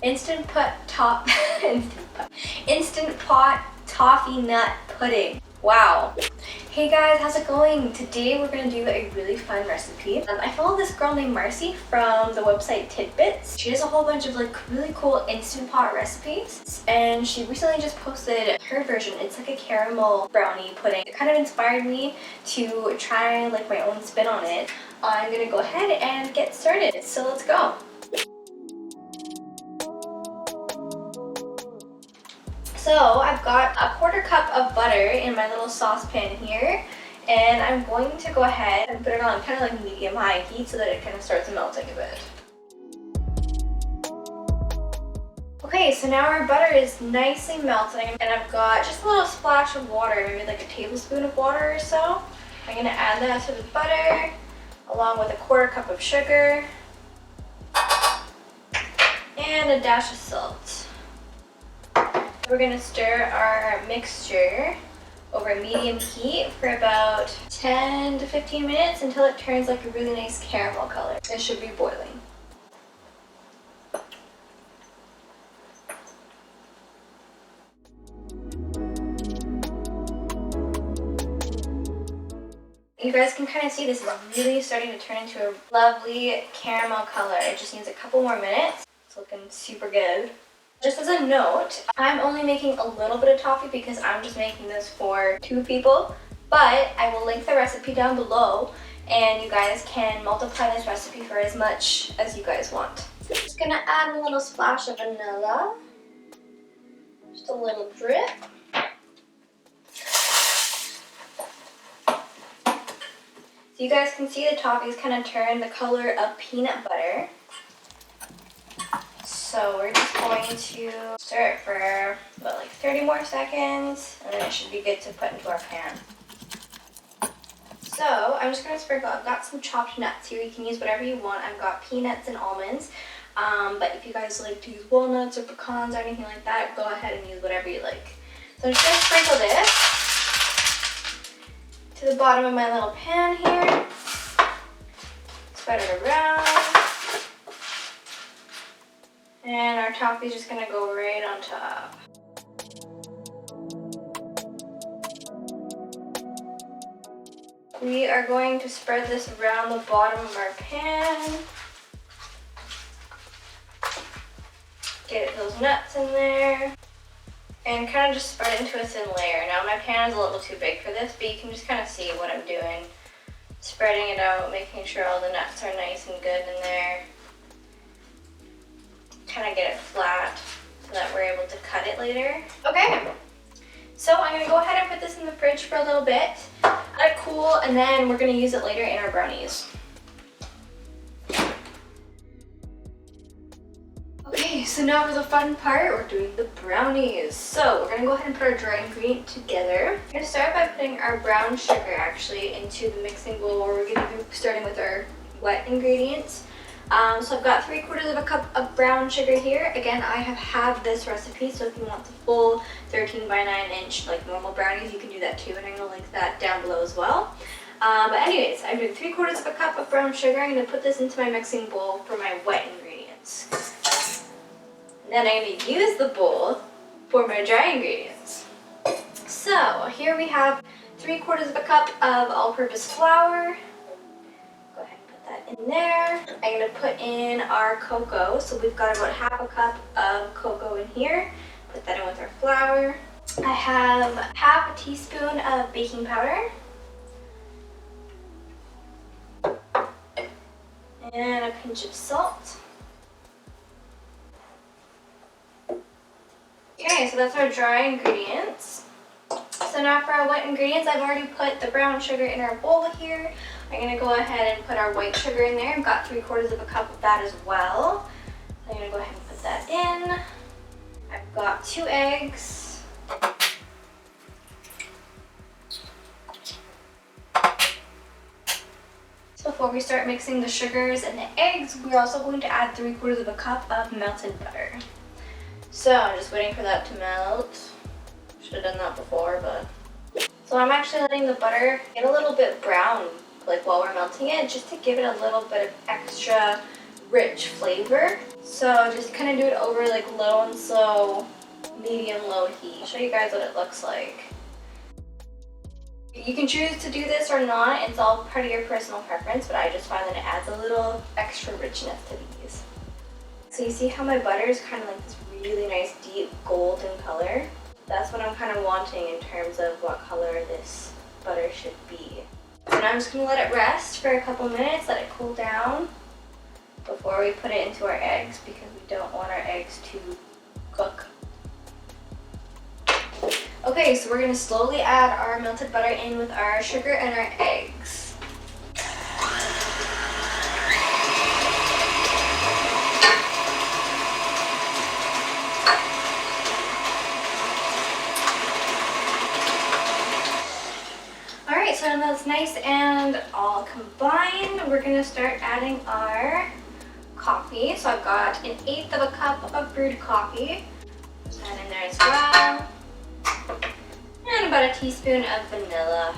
Instant pot toffee nut pudding. Wow. Hey guys, how's it going? Today we're gonna do a really fun recipe. I follow this girl named Marci from the website Tidbits. She does a whole bunch of like really cool instant pot recipes, and she recently just posted her version. It's like a caramel brownie pudding. It kind of inspired me to try like my own spin on it. I'm gonna go ahead and get started. So let's go. So I've got a 1/4 cup of butter in my little saucepan here, and I'm going to go ahead and put it on kind of like medium-high heat so that it kind of starts melting a bit. Okay, so now our butter is nicely melting, and I've got just a little splash of water, maybe like a tablespoon of water or so. I'm going to add that to the butter along with a 1/4 cup of sugar and a dash of salt. We're going to stir our mixture over medium heat for about 10 to 15 minutes until it turns like a really nice caramel color. It should be boiling. You guys can kind of see this is really starting to turn into a lovely caramel color. It just needs a couple more minutes. It's looking super good. Just as a note, I'm only making a little bit of toffee because I'm just making this for 2 people, but I will link the recipe down below and you guys can multiply this recipe for as much as you guys want. I'm just gonna add a little splash of vanilla, just a little drip. So you guys can see the toffees kind of turn the color of peanut butter. So we're just going to stir it for about like 30 more seconds, and then it should be good to put into our pan. So I'm just going to sprinkle. I've got some chopped nuts here. You can use whatever you want. I've got peanuts and almonds, but if you guys like to use walnuts or pecans or anything like that, go ahead and use whatever you like. So I'm just going to sprinkle this to the bottom of my little pan here. Spread it around. And our toffee is just going to go right on top. We are going to spread this around the bottom of our pan. Get those nuts in there. And kind of just spread it into a thin layer. Now my pan is a little too big for this, but you can just kind of see what I'm doing. Spreading it out, making sure all the nuts are nice and good in there. Kind of get it flat so that we're able to cut it later. Okay, so I'm going to go ahead and put this in the fridge for a little bit, let it cool, and then we're going to use it later in our brownies. Okay, so now for the fun part, we're doing the brownies. So we're going to go ahead and put our dry ingredient together. We're going to start by putting our brown sugar actually into the mixing bowl, where we're going to be starting with our wet ingredients. So I've got 3/4 cup of brown sugar here. Again, I have halved this recipe, so if you want the full 13 by 9 inch like normal brownies, you can do that too, and I'm going to link that down below as well. But anyways, I'm doing 3/4 cup of brown sugar. I'm going to put this into my mixing bowl for my wet ingredients. And then I'm going to use the bowl for my dry ingredients. So here we have 3/4 cup of all-purpose flour. In there. I'm going to put in our cocoa. So we've got about 1/2 cup of cocoa in here. Put that in with our flour. I have 1/2 teaspoon of baking powder. And a pinch of salt. Okay, so that's our dry ingredients. So now for our wet ingredients, I've already put the brown sugar in our bowl here. I'm going to go ahead and put our white sugar in there. I've got 3/4 cup of that as well. So I'm going to go ahead and put that in. I've got 2 eggs. So before we start mixing the sugars and the eggs, we're also going to add 3/4 cup of melted butter. So I'm just waiting for that to melt. Should have done that before, but... So I'm actually letting the butter get a little bit brown, like while we're melting it, just to give it a little bit of extra rich flavor. So just kind of do it over like low and slow, medium low heat. I'll show you guys what it looks like. You can choose to do this or not. It's all part of your personal preference, but I just find that it adds a little extra richness to these. So you see how my butter is kind of like this really nice deep golden color? That's what I'm kind of wanting in terms of what color this butter should be. So now I'm just going to let it rest for a couple minutes, let it cool down before we put it into our eggs, because we don't want our eggs to cook. Okay, so we're going to slowly add our melted butter in with our sugar and our eggs. Alright, so now that's nice and all combined, we're going to start adding our coffee. So I've got 1/8 of a cup of brewed coffee. Put that in there as well. And about a teaspoon of vanilla.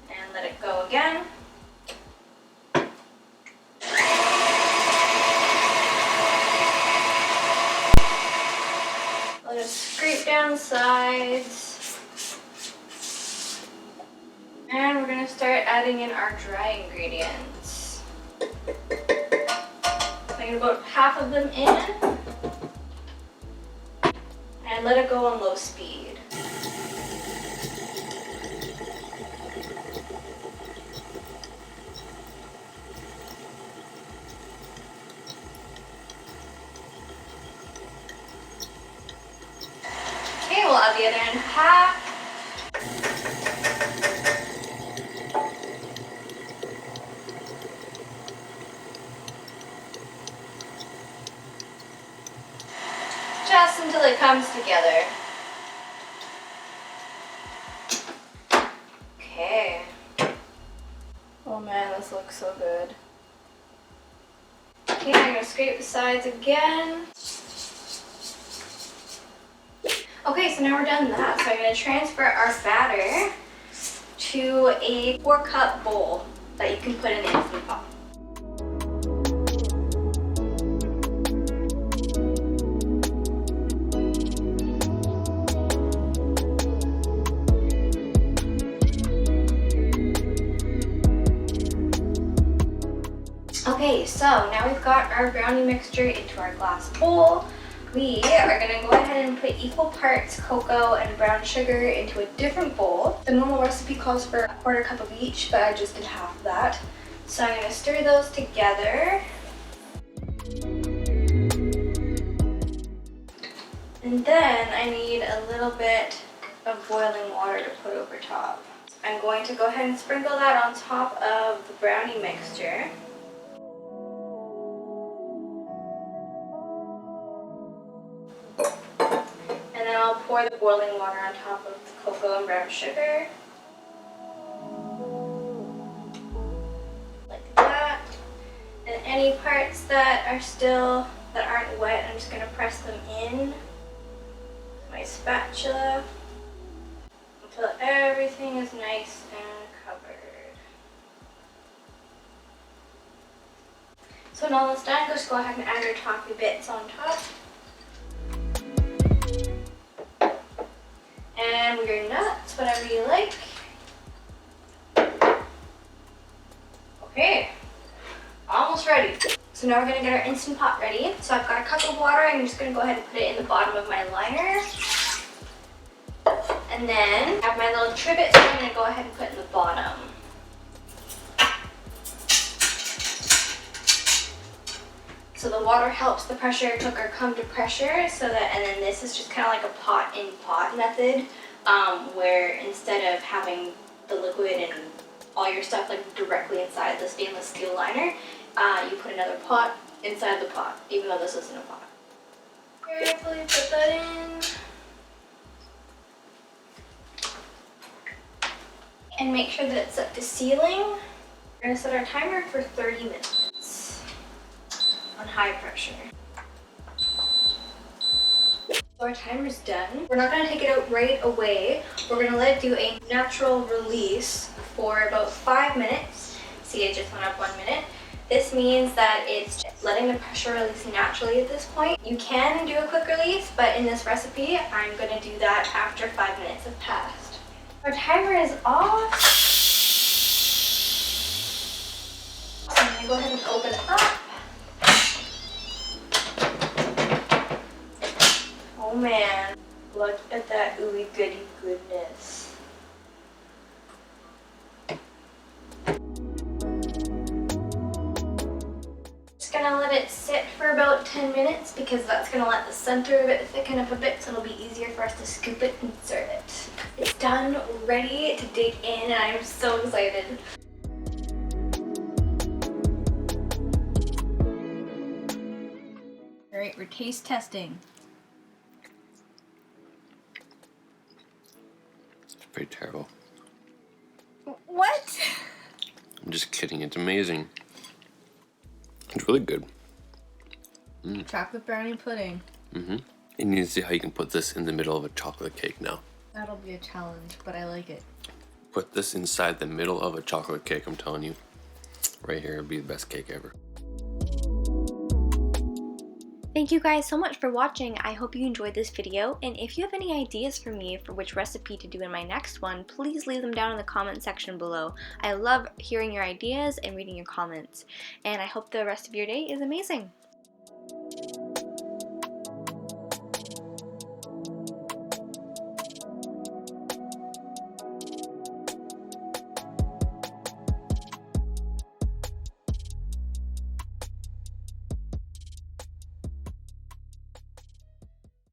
And let it go again. I'll just scrape down the sides. And we're going to start adding in our dry ingredients. I'm going to put half of them in and let it go on low speed. Okay, we'll add the other end half. Just until it comes together. Okay. Oh man, this looks so good. Okay, I'm gonna scrape the sides again. Okay, so now we're done that. So I'm gonna transfer our batter to a 4-cup bowl that you can put in the Instant Pot. Okay, so now we've got our brownie mixture into our glass bowl. We are going to go ahead and put equal parts cocoa and brown sugar into a different bowl. The normal recipe calls for 1/4 cup of each, but I just did half of that. So I'm going to stir those together. And then I need a little bit of boiling water to put over top. I'm going to go ahead and sprinkle that on top of the brownie mixture. And then I'll pour the boiling water on top of the cocoa and brown sugar. Like that. And any parts that aren't wet, I'm just going to press them in with my spatula until everything is nice and covered. So when all that's done, just go ahead and add your toffee bits on top. And your nuts, whatever you like. Okay, almost ready. So now we're gonna get our Instant Pot ready. So I've got a cup of water. I'm just gonna go ahead and put it in the bottom of my liner. And then I have my little trivet, so I'm gonna go ahead and put it in the bottom. So the water helps the pressure cooker come to pressure, so that, and then this is just kind of like a pot in pot method, where instead of having the liquid and all your stuff like directly inside the stainless steel liner, you put another pot inside the pot, even though this isn't a pot. Carefully put that in. And make sure that it's set to sealing. We're going to set our timer for 30 minutes on high pressure. Our timer's done. We're not going to take it out right away. We're going to let it do a natural release for about 5 minutes. See, it just went up 1 minute. This means that it's letting the pressure release naturally at this point. You can do a quick release, but in this recipe, I'm going to do that after 5 minutes have passed. Our timer is off. So I'm going to go ahead and open it up. Oh man, look at that ooey goody goodness. Just gonna let it sit for about 10 minutes because that's gonna let the center of it thicken up a bit, so it'll be easier for us to scoop it and serve it. It's done, ready to dig in, and I'm so excited. Alright, we're taste testing. Very terrible. What? I'm just kidding. It's amazing. It's really good. Chocolate brownie pudding. And you need to see how you can put this in the middle of a chocolate cake now. That'll be a challenge, but I like it. Put this inside the middle of a chocolate cake, I'm telling you. Right here, it'll be the best cake ever. Thank you guys so much for watching. I hope you enjoyed this video, and if you have any ideas for me for which recipe to do in my next one, please leave them down in the comment section below. I love hearing your ideas and reading your comments, and I hope the rest of your day is amazing.